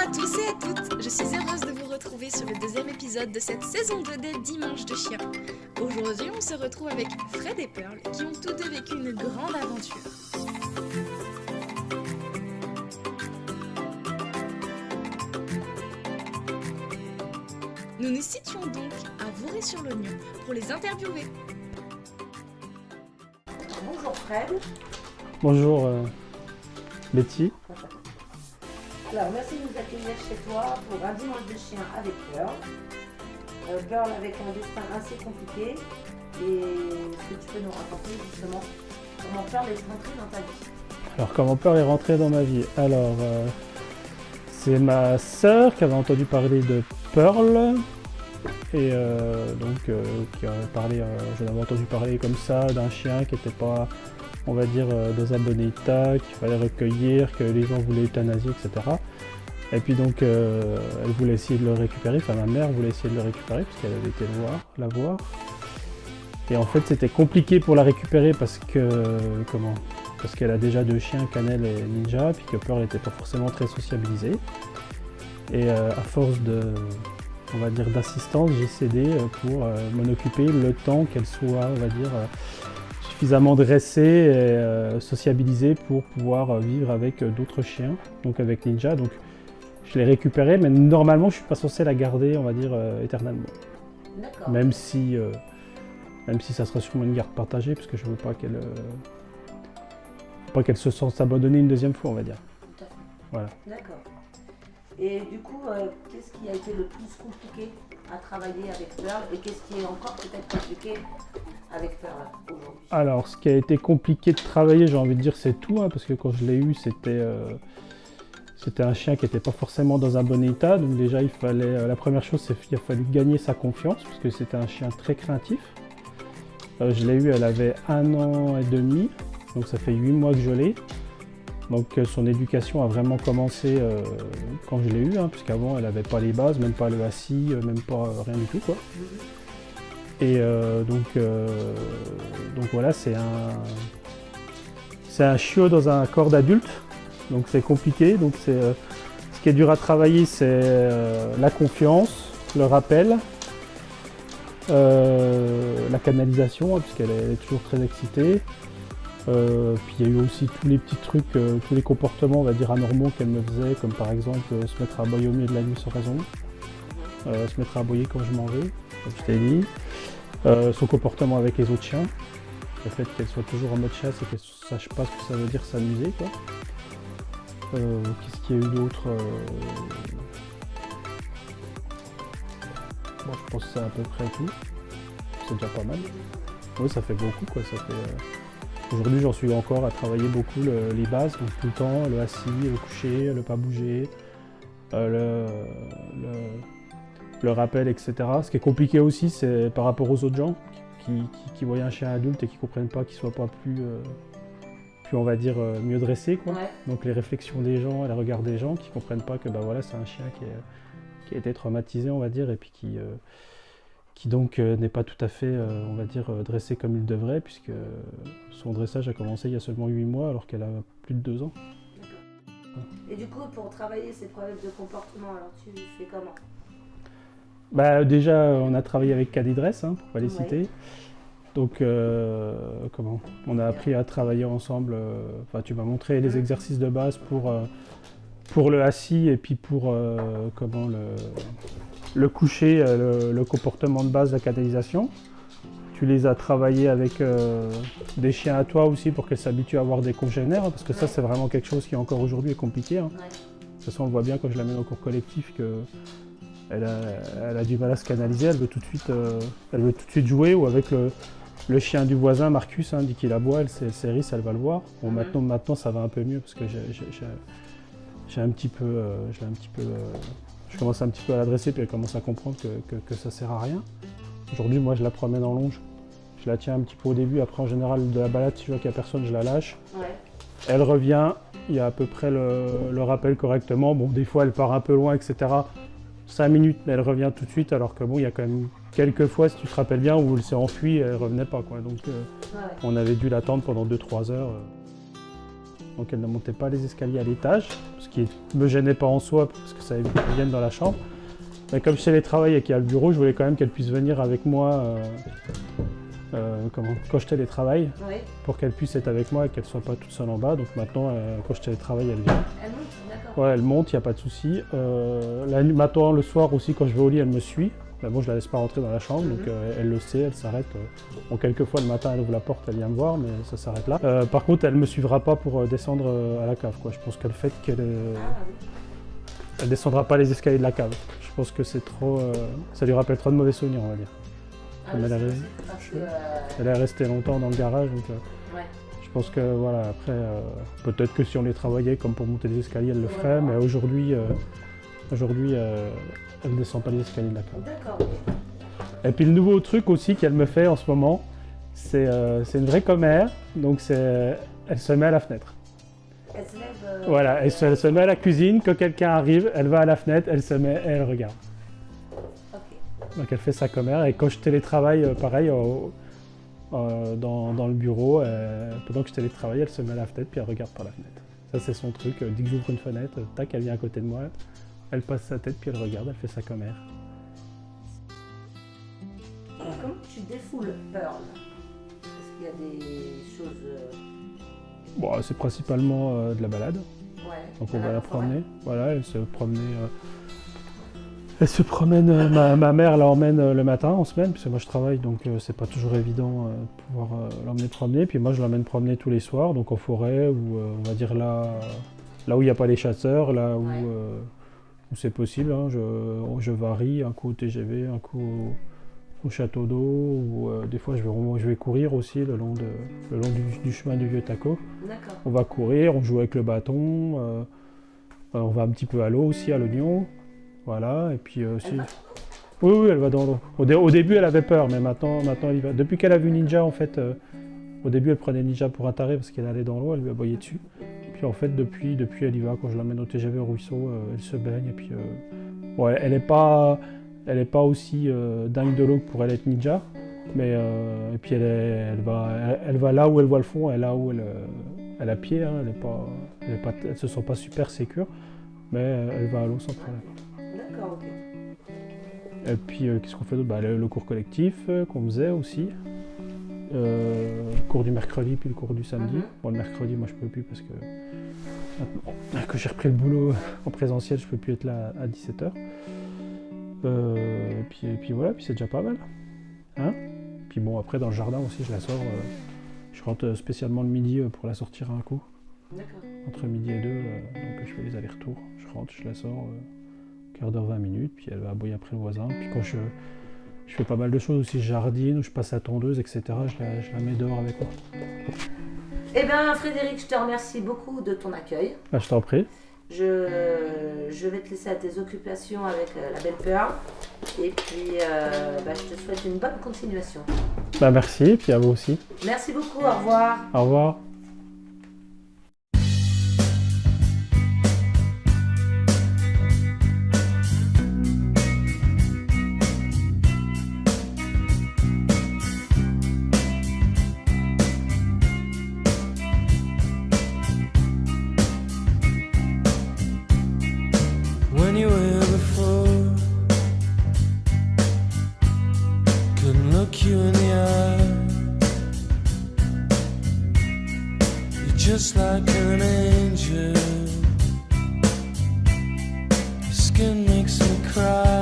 à tous et à toutes, je suis heureuse de vous retrouver sur le deuxième épisode de cette saison 2 des Dimanches de Chiens. Aujourd'hui, on se retrouve avec Fred et Pearl qui ont tous deux vécu une grande aventure. Nous nous situons donc à Vouré-sur-l'Oignon pour les interviewer. Bonjour Fred. Bonjour Betty. Alors merci de nous accueillir chez toi pour un dimanche de chien avec Pearl. Pearl avec un destin assez compliqué. Et est-ce que tu peux nous raconter justement comment Pearl est rentrée dans ta vie? Alors comment Pearl est rentrée dans ma vie? Alors c'est ma sœur qui avait entendu parler de Pearl et qui avait parlé, je l'avais entendu parler comme ça d'un chien qui n'était pas, on va dire, dans un bon état, qu'il fallait recueillir, que les gens voulaient euthanasier, etc. Et puis donc elle voulait essayer de le récupérer, enfin ma mère voulait essayer de le récupérer parce qu'elle avait été la voir. Et en fait c'était compliqué pour la récupérer parce qu'elle a déjà deux chiens, Cannelle et Ninja, puis que Pearl n'était pas forcément très sociabilisée. Et à force on va dire d'assistance, j'ai cédé pour m'en occuper le temps qu'elle soit, on va dire, suffisamment dressée et sociabilisée pour pouvoir vivre avec d'autres chiens, donc avec Ninja. Donc je l'ai récupérée, mais normalement je suis pas censé la garder, on va dire, éternellement. D'accord. Même si ça sera sûrement une garde partagée, parce que je veux pas qu'elle se sente abandonnée une deuxième fois, on va dire. Tout à fait. Voilà. D'accord. Et du coup, qu'est-ce qui a été le plus compliqué à travailler avec Pearl et qu'est-ce qui est encore peut-être compliqué avec Pearl aujourd'hui? Alors, ce qui a été compliqué de travailler, j'ai envie de dire, c'est tout, hein, parce que quand je l'ai eu, c'était un chien qui n'était pas forcément dans un bon état. Donc déjà, la première chose, c'est qu'il a fallu gagner sa confiance, parce que c'était un chien très craintif. Je l'ai eu, elle avait 1 an et demi, donc ça fait 8 mois que je l'ai. Donc son éducation a vraiment commencé quand je l'ai eu, hein, puisqu'avant elle n'avait pas les bases, même pas le assis, même pas rien du tout, quoi. Et donc voilà, c'est un chiot dans un corps d'adulte, donc c'est compliqué. Donc ce qui est dur à travailler, c'est la confiance, le rappel, la canalisation, hein, puisqu'elle est toujours très excitée. Puis il y a eu aussi tous les petits trucs, tous les comportements, on va dire, anormaux qu'elle me faisait, comme par exemple se mettre à aboyer au milieu de la nuit sans raison, se mettre à aboyer quand je m'en vais, comme je t'ai dit, son comportement avec les autres chiens, le fait qu'elle soit toujours en mode chasse et qu'elle ne sache pas ce que ça veut dire s'amuser, quoi. Qu'est-ce qu'il y a eu d'autre? Bon, je pense que c'est à peu près tout, c'est déjà pas mal. Oui, ça fait beaucoup, quoi. Ça fait, aujourd'hui, j'en suis encore à travailler beaucoup les bases, donc tout le temps, le assis, le coucher, le pas bouger, le rappel, etc. Ce qui est compliqué aussi, c'est par rapport aux autres gens qui voient un chien adulte et qui ne comprennent pas qu'il ne soit pas plus, on va dire, mieux dressé, quoi. Ouais. Donc les réflexions des gens et les regards des gens qui ne comprennent pas que voilà, c'est un chien qui a été traumatisé, on va dire, et puis qui donc n'est pas tout à fait, on va dire, dressé comme il devrait, puisque son dressage a commencé il y a seulement 8 mois, alors qu'elle a plus de 2 ans. D'accord. Et du coup, pour travailler ces problèmes de comportement, alors tu fais comment? Bah, déjà, on a travaillé avec Cadidress, hein, pour ne pas les citer. Donc, on a appris à travailler ensemble. Enfin, tu m'as montré les exercices de base pour le assis et puis pour le coucher, le comportement de base, la canalisation. Tu les as travaillés avec des chiens à toi aussi pour qu'elles s'habituent à avoir des congénères, hein, parce que ça c'est vraiment quelque chose qui encore aujourd'hui est compliqué. Hein. De toute façon on le voit bien quand je l'amène au cours collectif qu'elle a du mal à se canaliser, elle veut tout de suite jouer, ou avec le chien du voisin, Marcus, hein, dit qu'il aboie, elle s'hérisse, elle va le voir. Bon, maintenant ça va un peu mieux parce que je commence un petit peu à l'adresser, puis elle commence à comprendre que ça sert à rien. Aujourd'hui, moi, je la promène en longe. Je la tiens un petit peu au début, après, en général, de la balade, si je vois qu'il n'y a personne, je la lâche. Ouais. Elle revient, il y a à peu près le rappel correctement. Bon, des fois, elle part un peu loin, etc. 5 minutes, mais elle revient tout de suite, alors que bon, il y a quand même quelques fois, si tu te rappelles bien, où elle s'est enfuie et elle ne revenait pas, quoi. Donc, on avait dû l'attendre pendant 2-3 heures. donc elle ne montait pas les escaliers à l'étage, ce qui ne me gênait pas en soi, parce que ça évite qu'elle vienne dans la chambre. Mais comme je télétravaille et qu'il y a le bureau, je voulais quand même qu'elle puisse venir avec moi quand je télétravaille, Oui. pour qu'elle puisse être avec moi et qu'elle ne soit pas toute seule en bas. Donc maintenant, quand je télétravaille, elle vient. Elle monte, d'accord. Ouais, elle monte, il n'y a pas de souci. La nuit, maintenant, le soir aussi, quand je vais au lit, elle me suit. Mais bon, je la laisse pas rentrer dans la chambre, donc elle le sait, elle s'arrête. Bon, quelquefois, le matin, elle ouvre la porte, elle vient me voir, mais ça s'arrête là. Par contre, elle ne me suivra pas pour descendre à la cave, quoi. Je pense que le fait qu'elle elle descendra pas les escaliers de la cave. Je pense que c'est trop... ça lui rappelle trop de mauvais souvenirs, on va dire. Ah, Mais oui, elle, c'est parce que, elle est restée longtemps dans le garage, donc ouais. je pense que voilà, après, peut-être que si on les travaillait comme pour monter les escaliers, elle le ferait, mais aujourd'hui, elle ne descend pas les escaliers de la cave. D'accord. Et puis le nouveau truc aussi qu'elle me fait en ce moment, c'est une vraie commère, donc elle se met à la fenêtre. Elle se lève. Voilà, elle se met à la cuisine, quand quelqu'un arrive, elle va à la fenêtre, elle se met et elle regarde. Ok. Donc elle fait sa commère, et quand je télétravaille, pareil, dans le bureau, pendant que je télétravaille, elle se met à la fenêtre puis elle regarde par la fenêtre. Ça c'est son truc, dès que j'ouvre une fenêtre, tac, elle vient à côté de moi, elle passe sa tête puis elle regarde, elle fait sa commère. Comment tu défoules Pearl? Est-ce qu'il y a des choses. Bon, c'est principalement de la balade. Ouais. Donc on va la promener. Voilà, elle se promenait. Elle se promène. Ma mère l'emmène le matin en semaine, parce que moi je travaille, donc c'est pas toujours évident de pouvoir l'emmener promener. Puis moi je l'emmène promener tous les soirs, donc en forêt, ou on va dire là où il n'y a pas les chasseurs, là où, où c'est possible. Hein. Je varie, un coup au TGV, un coup au château d'eau, ou des fois je vais courir aussi le long du chemin du Vieux Taco. D'accord. On va courir, on joue avec le bâton, on va un petit peu à l'eau aussi, à l'oignon, voilà, et puis aussi... Oui, elle va dans l'eau. Au début, elle avait peur, mais maintenant elle y va. Depuis qu'elle a vu Ninja, en fait, au début, elle prenait Ninja pour un taré parce qu'elle allait dans l'eau, elle lui aboyait dessus. Puis en fait, depuis elle y va. Quand je l'emmène au TGV au ruisseau, elle se baigne, et puis... ouais, elle n'est pas aussi dingue de l'eau que pour elle être Ninja, mais et puis elle va là où elle voit le fond, et là où elle a pied, hein, elle se sent pas super sécure, mais elle va à l'eau sans problème. D'accord, ok. Et puis qu'est-ce qu'on fait d'autre? Le cours collectif qu'on faisait aussi, le cours du mercredi puis le cours du samedi. Bon, le mercredi, moi je peux plus parce que maintenant que j'ai repris le boulot en présentiel, je peux plus être là à 17h. Et puis voilà, puis c'est déjà pas mal. Hein? Puis bon, après dans le jardin aussi, je la sors. Je rentre spécialement le midi pour la sortir à un coup. D'accord. Entre midi et 2, donc je fais les allers-retours. Je rentre, je la sors, quart d'heure, 20 minutes, puis elle va aboyer après le voisin. Puis quand je fais pas mal de choses aussi, je jardine, ou je passe à tondeuse, etc., je la mets dehors avec moi. Eh bien, Frédéric, je te remercie beaucoup de ton accueil. Ah, je t'en prie. Je vais te laisser à tes occupations avec la belle Pearl. Et puis, je te souhaite une bonne continuation. Merci, et puis à vous aussi. Merci beaucoup, au revoir. Au revoir. When you were before, couldn't look you in the eye. You're just like an angel. Your skin makes me cry.